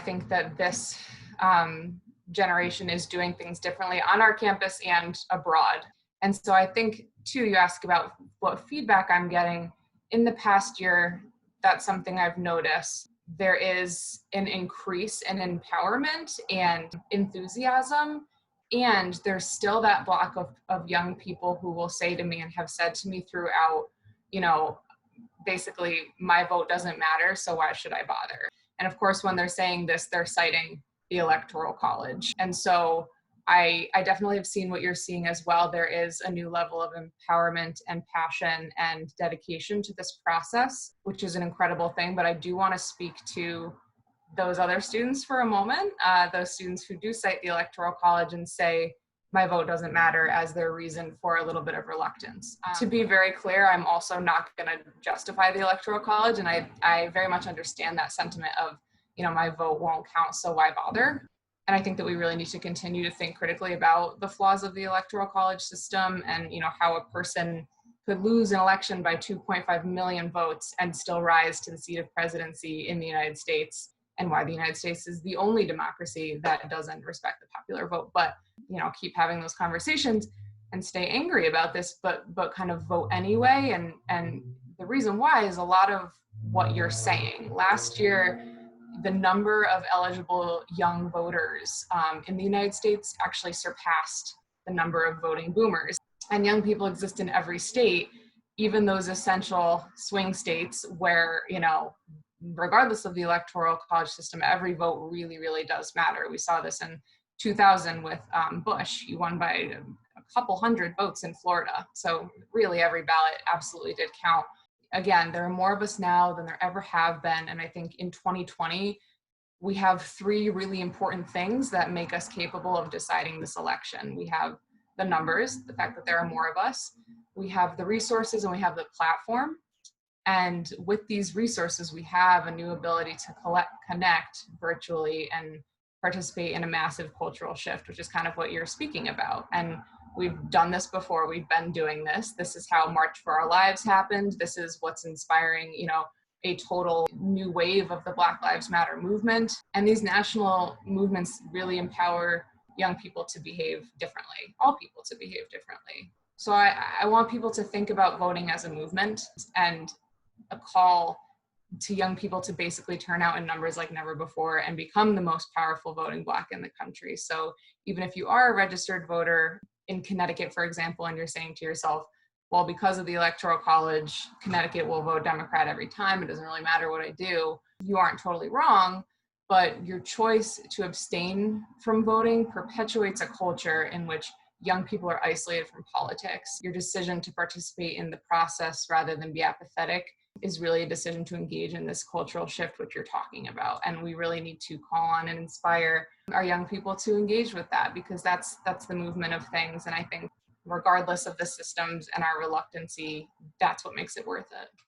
think that this generation is doing things differently on our campus and abroad. And so I think, too, you ask about what feedback I'm getting. In the past year, that's something I've noticed. There is an increase in empowerment and enthusiasm, and there's still that block of young people who will say to me and have said to me throughout, basically, my vote doesn't matter, so why should I bother? And of course, when they're saying this, they're citing the Electoral College. And so I definitely have seen what you're seeing as well. There is a new level of empowerment and passion and dedication to this process, which is an incredible thing. But I do want to speak to those other students for a moment, those students who do cite the Electoral College and say, my vote doesn't matter, as their reason for a little bit of reluctance. To be very clear, I'm also not going to justify the Electoral College, and I very much understand that sentiment of, my vote won't count, so why bother? And I think that we really need to continue to think critically about the flaws of the Electoral College system and, how a person could lose an election by 2.5 million votes and still rise to the seat of presidency in the United States, and why the United States is the only democracy that doesn't respect the popular vote. But, keep having those conversations and stay angry about this, but kind of vote anyway. And the reason why is a lot of what you're saying. Last year, the number of eligible young voters in the United States actually surpassed the number of voting boomers. And young people exist in every state, even those essential swing states where, regardless of the Electoral College system, every vote really, really does matter. We saw this in 2000 with Bush. He won by a couple hundred votes in Florida. So really every ballot absolutely did count. Again, there are more of us now than there ever have been. And I think in 2020, we have three really important things that make us capable of deciding this election. We have the numbers, the fact that there are more of us. We have the resources, and we have the platform. And with these resources, we have a new ability to connect virtually and participate in a massive cultural shift, which is kind of what you're speaking about. And we've done this before. We've been doing this. This is how March for Our Lives happened. This is what's inspiring, a total new wave of the Black Lives Matter movement. And these national movements really empower young people to behave differently, all people to behave differently. So I want people to think about voting as a movement and a call to young people to basically turn out in numbers like never before and become the most powerful voting bloc in the country. So even if you are a registered voter in Connecticut, for example, and you're saying to yourself, well, because of the Electoral College, Connecticut will vote Democrat every time, it doesn't really matter what I do, you aren't totally wrong, but your choice to abstain from voting perpetuates a culture in which young people are isolated from politics. Your decision to participate in the process rather than be apathetic is really a decision to engage in this cultural shift, which you're talking about. And we really need to call on and inspire our young people to engage with that, because that's the movement of things. And I think regardless of the systems and our reluctancy, that's what makes it worth it.